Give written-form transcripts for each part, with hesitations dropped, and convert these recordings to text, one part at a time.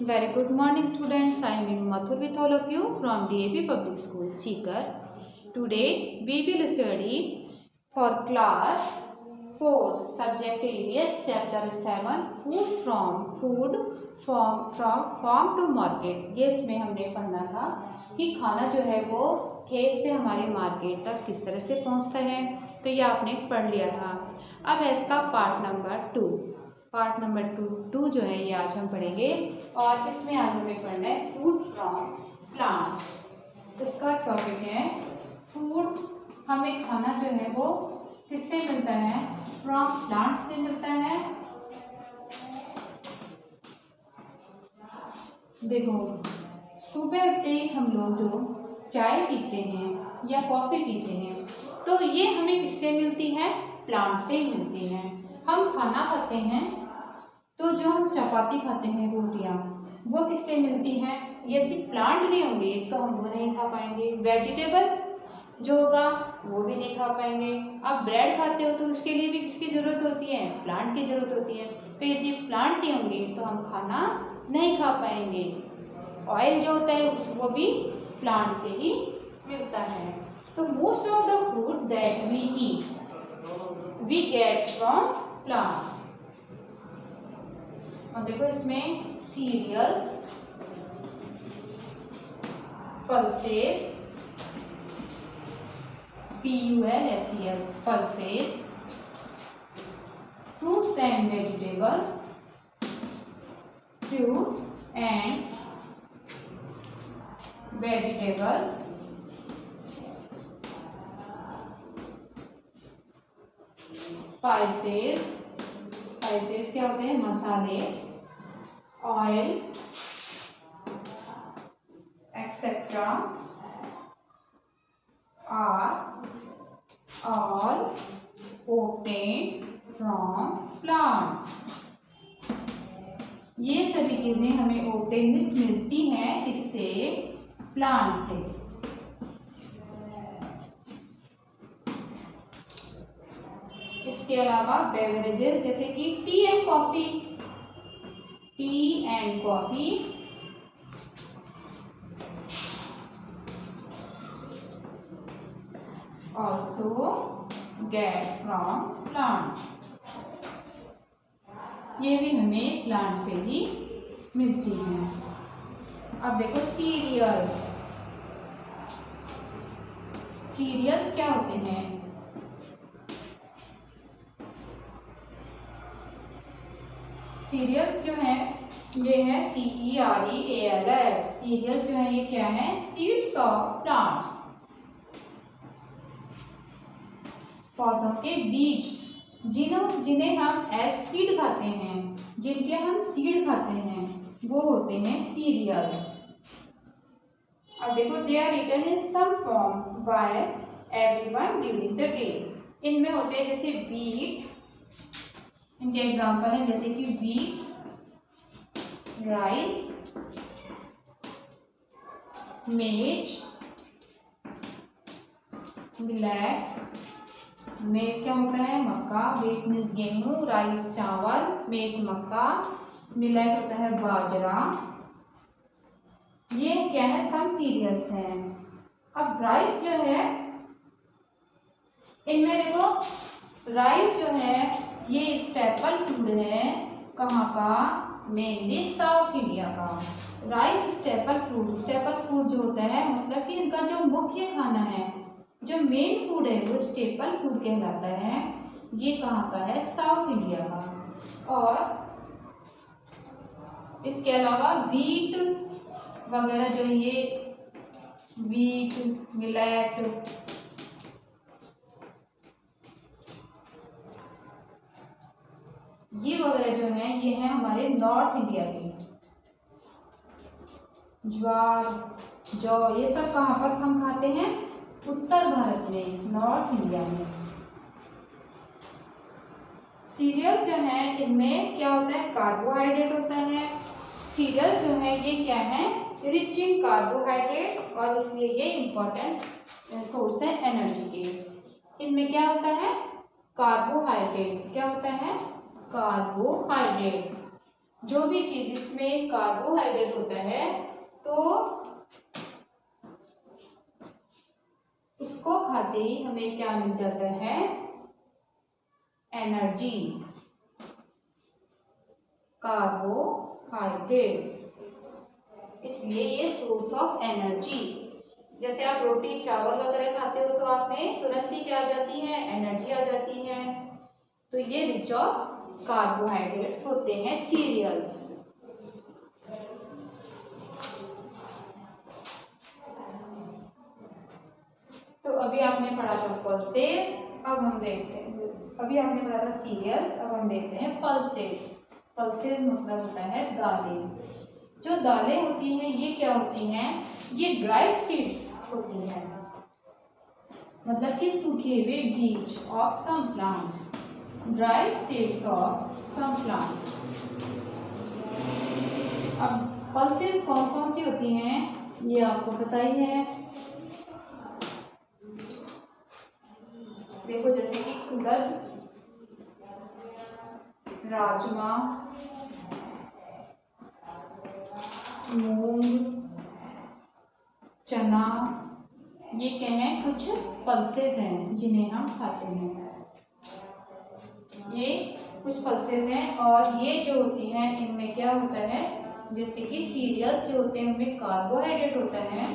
Very good morning, students. I am Meenu Mathur with all of you from DAP Public School, Sikar. Today we will study for class 4, subject areas, chapter 7, food from farm to market. ये इसमें हमने पढ़ना था कि खाना जो है वो खेत से हमारे मार्केट तक किस तरह से पहुंचता है, तो ये आपने पढ़ लिया था। अब है इसका पार्ट नंबर टू जो है ये आज हम पढ़ेंगे और इसमें आज हमें पढ़ना है फूड फ्रॉम प्लांट्स। इसका टॉपिक है फूड, हमें खाना जो है वो किससे मिलता है? फ्रॉम प्लांट्स से मिलता है। देखो, सुबह उठते ही हम लोग जो चाय पीते हैं या कॉफ़ी पीते हैं तो ये हमें किससे मिलती है? प्लांट से ही मिलती है। हम खाना खाते हैं तो जो हम चपाती खाते हैं, रोटियां, वो किससे मिलती हैं? यदि प्लांट नहीं होंगे तो हम वो नहीं खा पाएंगे। वेजिटेबल जो होगा वो भी नहीं खा पाएंगे। आप ब्रेड खाते हो तो उसके लिए भी किसकी ज़रूरत होती है? प्लांट की ज़रूरत होती है। तो यदि प्लांट नहीं होंगे तो हम खाना नहीं खा पाएंगे। ऑयल जो होता है उसको भी प्लांट से ही मिलता है। तो most of the food that we eat we get from plants. और देखो इसमें cereals, pulses, PULSES pulses, fruits and vegetables, spices क्या होते हैं? मसाले, oil etcetera are all obtained from plants. ये सभी चीजें हमें obtained मिलती हैं किससे? प्लांट से। इसके अलावा बेवरेजेस जैसे कि T and coffee also get from plants। ये भी हमें प्लांट से ही मिलती हैं। अब देखो सीरियल्स क्या होते हैं? सीरियल्स जो है ये है CEREALS। सीरियल्स जो है ये क्या है? सीड्स ऑफ प्लांट्स, पौधों के बीज जिन्हें हम एज सीड खाते हैं, जिनके हम सीड खाते हैं, वो होते हैं सीरियल्स। अब देखो, they are eaten in some form by everyone during the day. इनमें होते हैं जैसे व्हीट, इनके एग्जाम्पल हैं जैसे कि व्हीट, राइस, मेज, मिलेट। मेज क्या होता है? मक्का। व्हीट मीन्स गेहूं, राइस चावल, मेज मक्का, मिलेट होता है बाजरा। ये क्या है? सब सीरियल्स हैं। अब राइस जो है, इनमें देखो राइस जो है ये स्टेपल फूड है। कहाँ का? मेनली साउथ इंडिया का। राइस स्टेपल फूड जो होता है मतलब कि इनका जो मुख्य खाना है, जो मेन फूड है वो स्टेपल फूड कहलाता है। ये कहाँ का है? साउथ इंडिया का। और इसके अलावा व्हीट वगैरह जो ये व्हीट, मिलेट, ये वगैरह जो है ये है हमारे नॉर्थ इंडिया के। ज्वार, जौ, ये सब कहाँ पर हम खाते हैं? उत्तर भारत में, नॉर्थ इंडिया में। सीरियल्स जो है इनमें क्या होता है? कार्बोहाइड्रेट होता है। सीरियल्स जो है ये क्या है? रिच इन कार्बोहाइड्रेट, और इसलिए ये इंपॉर्टेंट सोर्स है एनर्जी के। इनमें क्या होता है? कार्बोहाइड्रेट। क्या होता है? कार्बोहाइड्रेट। जो भी चीज जिसमें कार्बोहाइड्रेट होता है तो उसको खाते ही हमें क्या मिल जाता है, एनर्जी, कार्बोहाइड्रेट्स, इसलिए ये सोर्स ऑफ एनर्जी। जैसे आप रोटी चावल वगैरह खाते हो तो आप में तुरंत ही क्या आ जाती है, एनर्जी आ जाती है। तो ये रिच ऑफ कार्बोहाइड्रेट्स होते हैं सीरियल्स। तो अभी आपने पढ़ा था पल्सेस, अब हम देखते हैं, अभी आपने पढ़ा था सीरियल्स, अब हम देखते हैं पल्सेस। पल्सेस मतलब होता है दालें। जो दालें होती हैं ये क्या होती हैं, ये ड्राइड सीड्स होती हैं, मतलब कि सूखे हुए बीज of some plants, dried seeds of some plants. अब पल्सेस कौन कौन सी होती हैं ये आपको पता ही है। देखो जैसे कि उड़द, राजमा, मूंग, चना, ये क्या है, कुछ पल्सेस हैं जिन्हें हम खाते हैं। ये कुछ पल्सेस हैं और ये जो होती हैं इनमें क्या होता है, जैसे कि सीरियल्स जो होते हैं उनमें कार्बोहाइड्रेट होता है,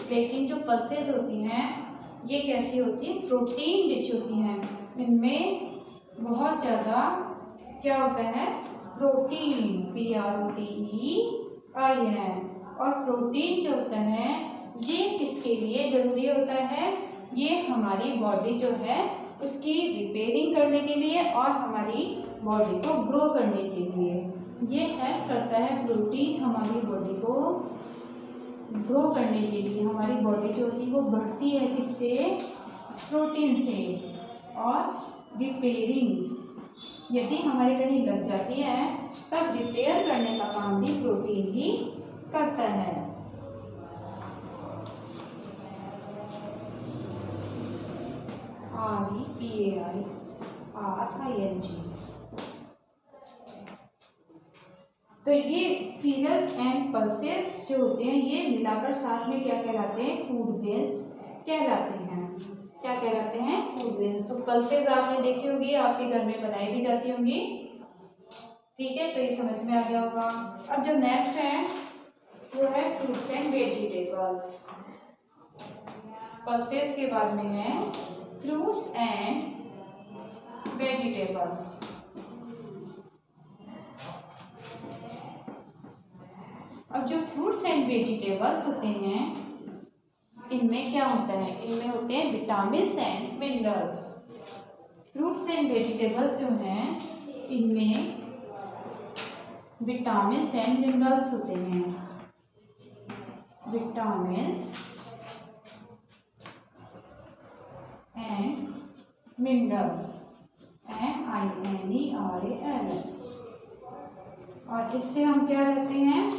लेकिन जो पल्सेस होती हैं ये कैसी होती है, प्रोटीन रिच होती हैं। इनमें बहुत ज़्यादा क्या होता है, प्रोटीन, PROTEIN। और प्रोटीन जो होता है ये किसके लिए ज़रूरी होता है, ये हमारी बॉडी जो है उसकी रिपेयरिंग करने के लिए और हमारी बॉडी को ग्रो करने के लिए ये हेल्प करता है। प्रोटीन हमारी बॉडी को ग्रो करने के लिए, हमारी बॉडी जो होती है वो बढ़ती है किससे, प्रोटीन से। और रिपेयरिंग, यदि हमारे कहीं लग जाती है तब रिपेयर करने का काम भी प्रोटीन ही करता है। REPAIRING। तो ये सीरियल्स एंड पल्सेस जो होते हैं ये मिलाकर साथ में क्या कहलाते हैं, फूड ग्रेन्स कहलाते हैं। क्या कहलाते हैं, फूड ग्रेन्स। तो पल्सेस आपने देखी होगी, आपके घर में बनाई भी जाती होंगी, ठीक है, तो ये समझ में आ गया होगा। अब जो नेक्स्ट है वो है फ्रूट्स एंड वेजिटेबल्स। पल्सेस के बाद में है फ्रूट्स एंड वेजिटेबल्स। अब जो फ्रूट्स एंड वेजिटेबल्स होते हैं इनमें क्या होता है, इनमें होते हैं vitamins and minerals. Fruits and vegetables जो हैं इनमें विटामिन्स एंड मिनरल्स होते हैं। Vitamins and minerals, MINERALS। और इससे हम क्या रहते हैं,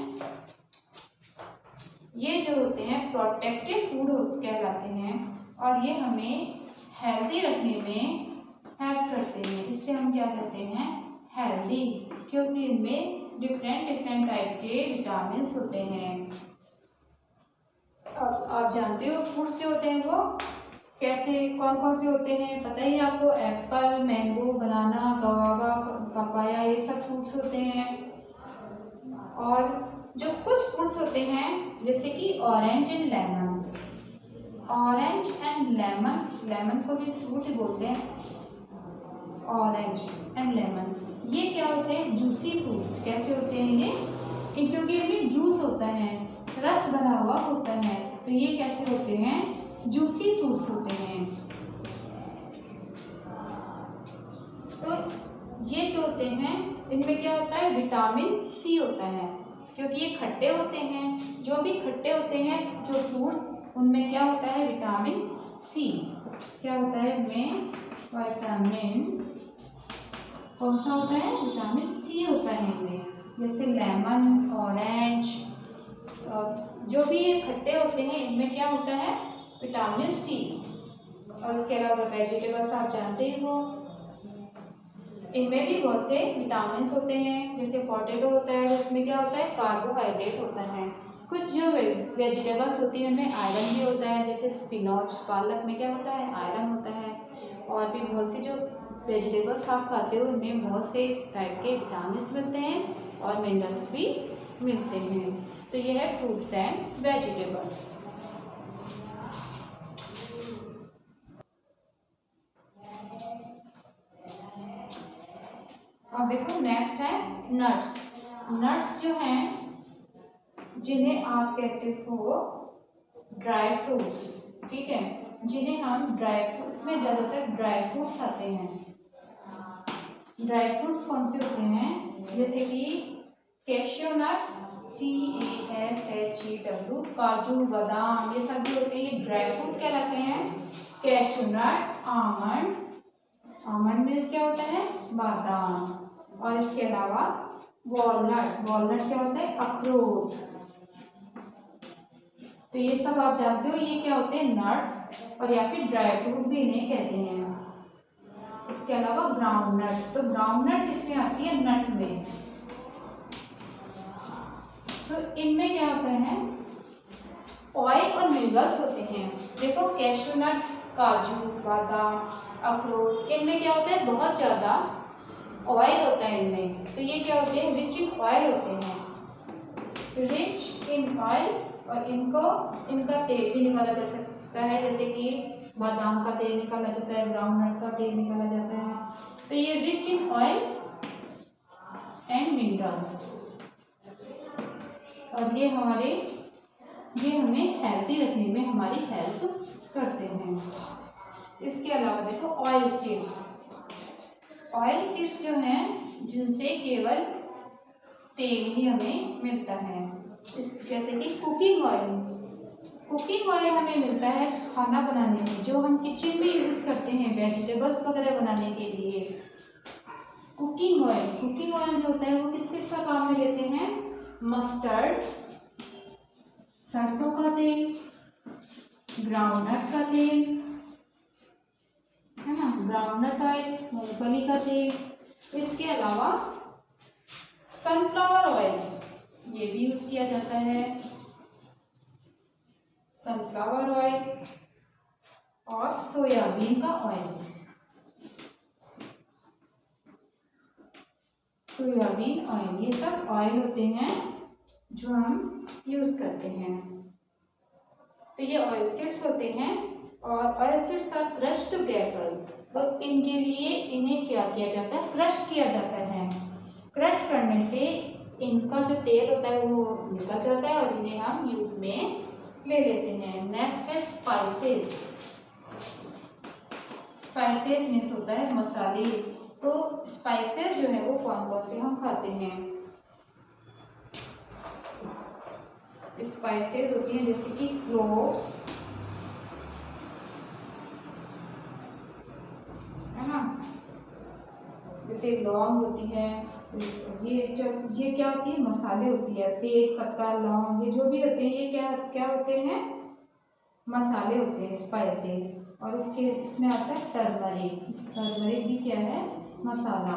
ये जो होते हैं प्रोटेक्टिव फूड कहलाते हैं और ये हमें हेल्दी रखने में हेल्प करते हैं। इससे हम क्या कहते हैं, हेल्दी, क्योंकि इनमें डिफरेंट टाइप के विटामिन होते हैं। अब आप जानते हो फ्रूट्स जो होते हैं वो कैसे, कौन कौन से होते हैं, पता ही आपको, एप्पल, मैंगो, बनाना, गवावा, पपाया, ये सब फ्रूट्स होते हैं। और जो कुछ फ्रूट्स होते हैं जैसे कि orange and lemon, orange and lemon, lemon को भी फ्रूट ही बोलते हैं, ऑरेंज एंड लेमन, ये क्या होते हैं, जूसी फ्रूट्स। कैसे होते हैं ये, क्योंकि इनमें जूस होता है, रस भरा हुआ होता है, तो ये कैसे होते हैं, जूसी फ्रूट्स होते हैं। तो ये जो होते हैं इनमें क्या होता है, विटामिन सी होता है, क्योंकि ये खट्टे होते हैं। जो भी खट्टे होते हैं जो फ्रूट्स उनमें क्या होता है, विटामिन सी। क्या होता है इनमें, विटामिन कौन सा होता है, विटामिन सी होता है इनमें। जैसे लेमन, ऑरेंज, जो भी ये खट्टे होते हैं इनमें क्या होता है, विटामिन सी। और इसके अलावा वेजिटेबल्स आप जानते ही हो, इनमें भी बहुत से विटामिन होते हैं, जैसे पोटैटो होता है, उसमें क्या होता है, कार्बोहाइड्रेट होता है। कुछ जो वेजिटेबल्स होती हैं उनमें आयरन भी होता है, जैसे स्पिनच, पालक में क्या होता है, आयरन होता है। और भी बहुत सी जो वेजिटेबल्स आप खाते हो उनमें बहुत से टाइप के विटामिन मिलते हैं और मिनरल्स भी मिलते हैं। तो ये है फ्रूट्स एंड वेजिटेबल्स। अब देखो नेक्स्ट है नट्स। नट्स जो हैं जिन्हें आप कहते हो ड्राई फ्रूट्स, ठीक है, जिन्हें हम ड्राई फ्रूट्स में ज़्यादातर ड्राई फ्रूट्स आते हैं। ड्राई फ्रूट्स कौन से होते हैं, जैसे कि कैश्यू नट, CASHEW, काजू, बादाम, ये सब जो होते हैं ये ड्राई फ्रूट कहलाते हैं। Cashew nut, almond, almond means क्या होता है, बादाम। और इसके अलावा वॉलनट, वॉलनट क्या होता है, अखरोट। तो ये सब आप जानते हो ये क्या होते हैं, नट्स, और या फिर ड्राई फ्रूट भी इन्हें कहते हैं। इसके अलावा ग्राउंड नट, तो ग्राउंड नट इसमें आती है नट में। तो इनमें क्या होता है, ऑयल और मिनरल्स होते हैं। देखो कैश्यू नट, काजू, बादाम, अखरोट, इनमें क्या होता है, बहुत ज़्यादा ऑयल होता है इनमें। तो ये क्या होते हैं, रिच इन ऑयल होते हैं, रिच इन ऑयल। और इनका तेल भी निकाला जा सकता है, जैसे कि बादाम का तेल निकाला जाता है, ग्राउंडनट का तेल निकाला जाता है। तो ये rich in oil and minerals, और ये हमें हेल्दी रखने में हमारी हेल्प करते हैं। इसके अलावा देखो ऑयल सीड्स। ऑयल सीड्स जो हैं जिनसे केवल तेल ही हमें मिलता है, जैसे कि कुकिंग ऑयल। कुकिंग ऑयल हमें मिलता है खाना बनाने में, जो हम किचन में यूज़ करते हैं वेजिटेबल्स वगैरह बनाने के लिए। कुकिंग ऑयल जो होता है वो किस किस का काम में लेते हैं, मस्टर्ड, सरसों का तेल, ग्राउंडनट का तेल, है ना, ग्राउंडनट ऑयल, मूंगफली का तेल। इसके अलावा सनफ्लावर ऑयल, ये भी यूज किया जाता है, सनफ्लावर ऑयल, और सोयाबीन का ऑयल। सोयाबीन ऑयल, ये सब ऑयल होते हैं जो हम यूज करते हैं। तो ये ऑयल सीड्स होते हैं, और oil seeds are crush together. तो इनके लिए इन्हें क्या किया जाता है, क्रश किया जाता है। क्रश करने से इनका जो तेल होता है वो निकल जाता है और इन्हें हम यूज में ले लेते हैं। नेक्स्ट है स्पाइसेस। स्पाइसेस मीन्स होता है मसाले। तो स्पाइसेस जो है वो कौन कौन से हम खाते हैं, स्पाइसेस होती हैं जैसे कि क्लोव्स, है ना, जैसे लौंग होती है, ये क्या होती है, मसाले होती है, तेज पत्ता, लौंग, ये जो भी होते हैं ये क्या होते हैं, मसाले होते हैं, स्पाइसेस। और इसमें आता है टर्मरिक। टर्मरिक भी क्या है, मसाला।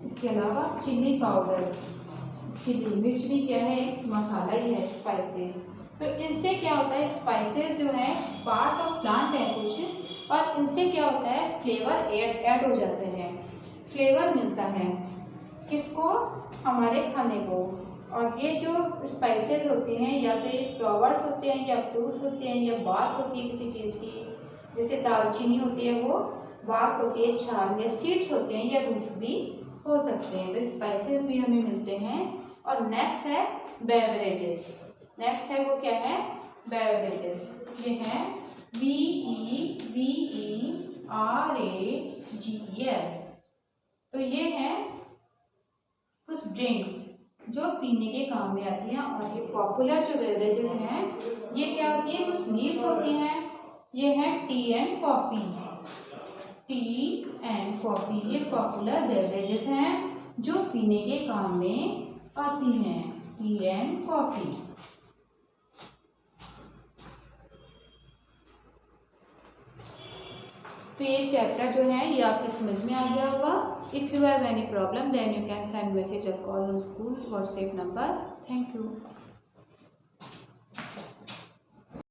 इसके अलावा चिली पाउडर, चिली मिर्च भी क्या है, मसाला ही है, स्पाइसेस। तो इनसे क्या होता है, स्पाइसेस जो है पार्ट ऑफ प्लांट है कुछ, और इनसे क्या होता है, फ्लेवर ऐड हो जाते हैं, फ्लेवर मिलता है किसको, हमारे खाने को। और ये जो स्पाइसेस होते हैं या फिर फ्लावर्स होते हैं या फ्रूट्स होते हैं या बात होती है किसी चीज़ की, जैसे दालचीनी होती है वो बात होती है, छाल या सीड्स होते हैं या रूट्स भी हो सकते हैं। तो स्पाइसेस भी हमें मिलते हैं। और नेक्स्ट है बेवरेजेस। नेक्स्ट है वो क्या है, बेवरेजेस। ये है BEVERAGES। तो ये है कुछ ड्रिंक्स जो पीने के काम में आती हैं। और ये पॉपुलर जो बेवरेजेस हैं ये क्या होती है, कुछ लीव्स होती हैं। ये है T and coffee. T and coffee ये पॉपुलर बेवरेजेस हैं जो पीने के काम में आती हैं, टी एंड कॉफ़ी। तो ये चैप्टर जो है ये आपकी समझ में आ गया होगा। If you have any problem then you can send message और call on school WhatsApp number. Thank you.